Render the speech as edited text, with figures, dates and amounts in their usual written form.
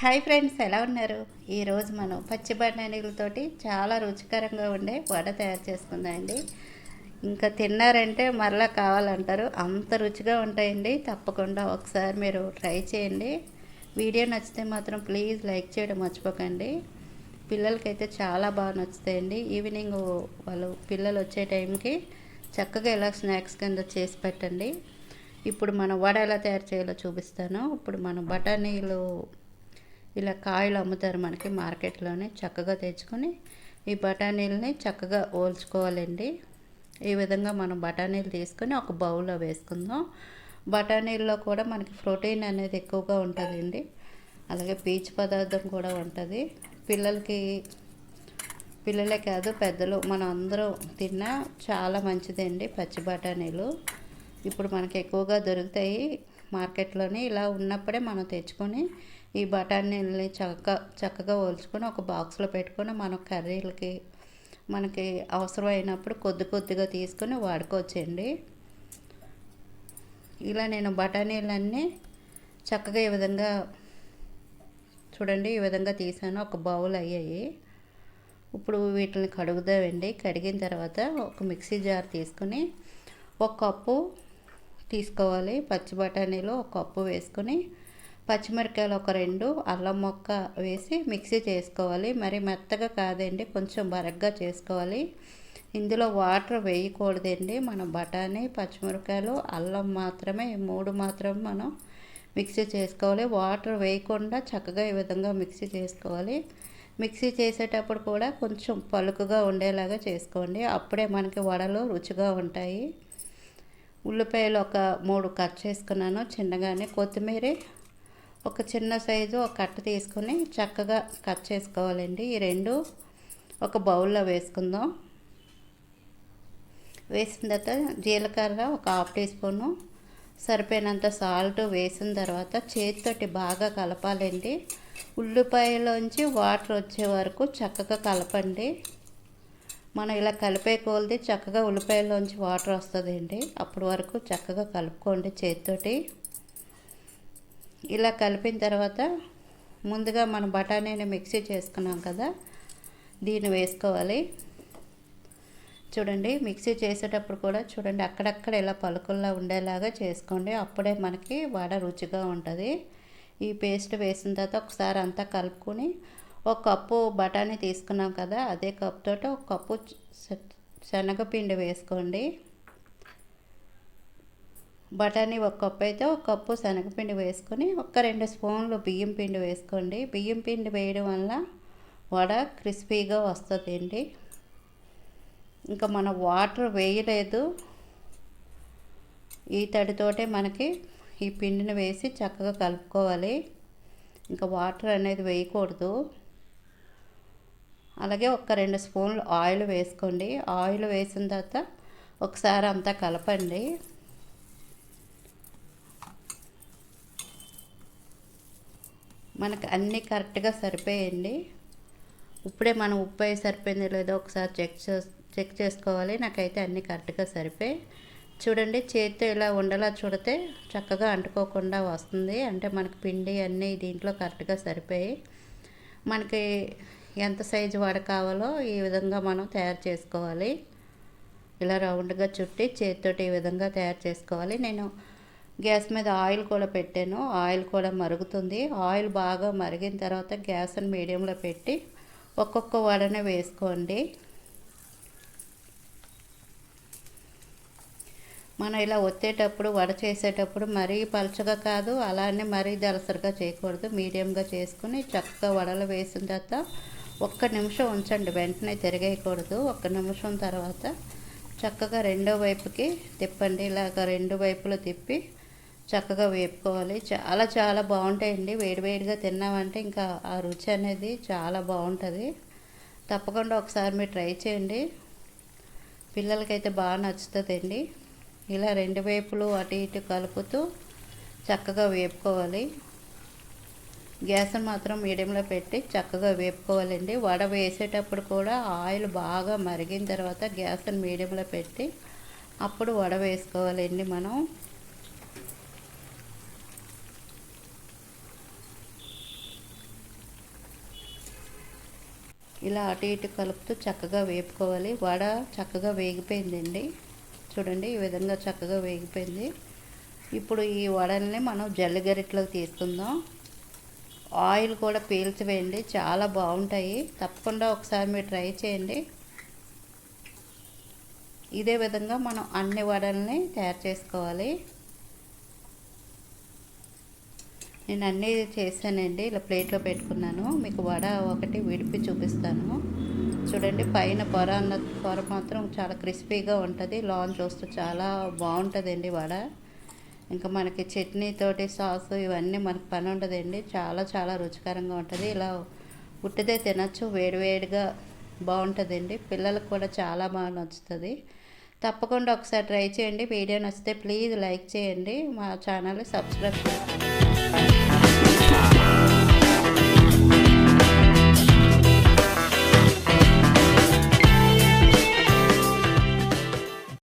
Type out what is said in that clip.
Hi friends, ఎలా ఉన్నారు? ఈరోజు మనం పచ్చి బఠానీలతోటి చాలా రుచికరంగా ఉండే వడ తయారు చేసుకుందామండి. ఇంకా తిన్నారంటే మరలా కావాలంటారు, అంత రుచిగా ఉంటాయండి. తప్పకుండా ఒకసారి మీరు ట్రై చేయండి. వీడియో నచ్చితే మాత్రం ప్లీజ్ లైక్ చేయడం మర్చిపోకండి. పిల్లలకైతే చాలా బాగా నచ్చుతాయండి. ఈవినింగ్ వాళ్ళు పిల్లలు వచ్చే టైంకి చక్కగా ఇలా స్నాక్స్ కింద చేసి పెట్టండి. ఇప్పుడు మనం వడ ఎలా తయారు చేయాలో చూపిస్తాను. ఇప్పుడు మనం బఠానీలు ఇలా కాయలు అమ్ముతారు మనకి మార్కెట్లోనే, చక్కగా తెచ్చుకొని ఈ బఠానీలని చక్కగా ఓల్చుకోవాలండి. ఈ విధంగా మనం బఠానీలు తీసుకొని ఒక బౌల్లో వేసుకుందాం. బఠానీల్లో కూడా మనకి ప్రోటీన్ అనేది ఎక్కువగా ఉంటుందండి. అలాగే పీచు పదార్థం కూడా ఉంటుంది. పిల్లలే కాదు పెద్దలు మనం అందరం తిన్నా చాలా మంచిదండి పచ్చి బఠానీలు. ఇప్పుడు మనకి ఎక్కువగా దొరుకుతాయి మార్కెట్లోని. ఇలా ఉన్నప్పుడే మనం తెచ్చుకొని ఈ బఠానీలని చక్కగా ఒలుచుకొని ఒక బాక్స్లో పెట్టుకొని మనం కర్రీలకి మనకి అవసరమైనప్పుడు కొద్దిగా తీసుకొని వాడుకోవచ్చండి. ఇలా నేను బఠానీలన్నీ చక్కగా ఈ విధంగా చూడండి, ఈ విధంగా తీసాను. ఒక బౌల్ అయ్యాయి. ఇప్పుడు వీటిని కడుగుదామండి. కడిగిన తర్వాత ఒక మిక్సీ జార్ తీసుకొని ఒక కప్పు తీసుకోవాలి. పచ్చి బఠానీలు ఒక కప్పు వేసుకొని పచ్చిమిరపకాయలు ఒక 2, అల్లం మొక్క వేసి మిక్సీ చేసుకోవాలి. మరి మెత్తగా కాదండి, కొంచెం బరగ్గా చేసుకోవాలి. ఇందులో వాటర్ వేయకూడదండి. మనం బఠానీ, పచ్చిమిరపకాయలు, అల్లం మాత్రమే, ఈ 3 మాత్రమే మనం మిక్సీ చేసుకోవాలి. వాటర్ వేయకుండా చక్కగా ఈ విధంగా మిక్సీ చేసుకోవాలి. మిక్సీ చేసేటప్పుడు కూడా కొంచెం పలుకుగా ఉండేలాగా చేసుకోండి. అప్పుడే మనకి వడలు రుచిగా ఉంటాయి. ఉల్లిపాయలు ఒక 3 కట్ చేసుకున్నాను చిన్నగానే. కొత్తిమీర ఒక చిన్న సైజు ఒక కట్ట తీసుకొని చక్కగా కట్ చేసుకోవాలండి. ఈ 2 ఒక బౌల్లో వేసుకుందాం. వేసిన తర్వాత జీలకర్ర ఒక 1/2 టీ స్పూను, సరిపోయినంత సాల్ట్ వేసిన తర్వాత చేతితోటి బాగా కలపాలండి. ఉల్లిపాయలోంచి వాటర్ వచ్చే వరకు చక్కగా కలపండి. మనం ఇలా కలిపే కొలది చక్కగా ఉల్లిపాయలోంచి వాటర్ వస్తుందండి. అప్పటి వరకు చక్కగా కలుపుకోండి చేతితోటి. ఇలా కలిపిన తర్వాత ముందుగా మనం బఠానీని మిక్సీ చేసుకున్నాం కదా, దీన్ని వేసుకోవాలి. చూడండి, మిక్సీ చేసేటప్పుడు కూడా చూడండి అక్కడక్కడ ఇలా పలుకుల్లా ఉండేలాగా చేసుకోండి. అప్పుడే మనకి వడ రుచిగా ఉంటుంది. ఈ పేస్ట్ వేసిన తర్వాత ఒకసారి అంతా కలుపుకొని ఒక కప్పు బఠానీ తీసుకున్నాం కదా, అదే కప్పుతో ఒక కప్పు శనగపిండి వేసుకోండి. బఠానీ ఒక కప్పు అయితే ఒక కప్పు శనగపిండి వేసుకొని ఒక 2 స్పూన్లు బియ్యం పిండి వేసుకోండి. బియ్యం పిండి వేయడం వల్ల వడ క్రిస్పీగా వస్తుందండి. ఇంకా మనం వాటర్ వేయలేదు, ఈ తడితోటే మనకి ఈ పిండిని వేసి చక్కగా కలుపుకోవాలి. ఇంకా వాటర్ అనేది వేయకూడదు. అలాగే ఒక 2 స్పూన్లు ఆయిల్ వేసుకోండి. ఆయిల్ వేసిన తర్వాత ఒకసారి అంతా కలపండి. మనకు అన్నీ కరెక్ట్గా సరిపోయండి. ఇప్పుడే మనం ఉప్పు అయి సరిపోయిందో లేదో ఒకసారి చెక్ చేసుకోవాలి. నాకైతే అన్నీ కరెక్ట్గా సరిపోయి. చూడండి, చేతితో ఇలా ఉండలా చుడితే చక్కగా అంటుకోకుండా వస్తుంది. అంటే మనకి పిండి అన్నీ దీంట్లో కరెక్ట్గా సరిపోయి మనకి ఎంత సైజు వడ కావాలో ఈ విధంగా మనం తయారు చేసుకోవాలి. ఇలా రౌండ్గా చుట్టి చేతితోటి ఈ విధంగా తయారు చేసుకోవాలి. నేను గ్యాస్ మీద ఆయిల్ కూడా పెట్టాను. ఆయిల్ కూడా మరుగుతుంది. ఆయిల్ బాగా మరిగిన తర్వాత గ్యాస్ని మీడియంలో పెట్టి ఒక్కొక్క వడనే వేసుకోండి. మనం ఇలా ఒత్తేటప్పుడు వడ చేసేటప్పుడు మరీ పలుచగా కాదు, అలానే మరీ దలసరిగా చేయకూడదు. మీడియంగా చేసుకుని చక్కగా వడలు వేసిన తర్వాత 1 నిమిషం ఉంచండి, వెంటనే తిరగేయకూడదు. 1 నిమిషం తర్వాత చక్కగా రెండో వైపుకి తిప్పండి. ఇలాగ 2 వైపులు తిప్పి చక్కగా వేపుకోవాలి. చాలా బాగుంటాయండి. వేడివేడిగా తిన్నామంటే ఇంకా ఆ రుచి అనేది చాలా బాగుంటుంది. తప్పకుండా ఒకసారి మీరు ట్రై చేయండి. పిల్లలకైతే బాగా నచ్చుతుందండి. ఇలా 2 వైపులు అటు ఇటు కలుపుతూ చక్కగా వేపుకోవాలి. గ్యాస్ని మాత్రం మీడియంలో పెట్టి చక్కగా వేపుకోవాలండి. వడ వేసేటప్పుడు కూడా ఆయిల్ బాగా మరిగిన తర్వాత గ్యాస్ని మీడియంలో పెట్టి అప్పుడు వడ వేసుకోవాలండి మనం. ఇలా అటు ఇటు కలుపుతూ చక్కగా వేపుకోవాలి. వడ చక్కగా వేగిపోయిందండి. చూడండి ఈ విధంగా చక్కగా వేగిపోయింది. ఇప్పుడు ఈ వడల్ని మనం జల్లిగరిటలోకి తీసుకుందాం. ఆయిల్ కూడా పీల్చివేయండి, చాలా బాగుంటాయి. తప్పకుండా ఒకసారి మీరు ట్రై చేయండి. ఇదే విధంగా మనం అన్ని వడల్ని తయారు చేసుకోవాలి. నేను అన్నీ చేశానండి, ఇలా ప్లేట్లో పెట్టుకున్నాను. మీకు వడ ఒకటి విడిపి చూపిస్తాను. చూడండి, పైన పొర మాత్రం చాలా క్రిస్పీగా ఉంటుంది. లాంచ్ వస్తూ చాలా బాగుంటుందండి వడ. ఇంకా మనకి చట్నీతోటి సాసు ఇవన్నీ మనకు పని ఉండదండి. చాలా చాలా రుచికరంగా ఉంటుంది. ఇలా ఉట్టిదే తినచ్చు, వేడివేడిగా బాగుంటుందండి. పిల్లలకు కూడా చాలా బాగా నచ్చుతుంది. తప్పకుండా ఒకసారి ట్రై చేయండి. వీడియో నచ్చితే ప్లీజ్ లైక్ చేయండి, మా ఛానల్ని సబ్స్క్రైబ్ చేసుకోండి.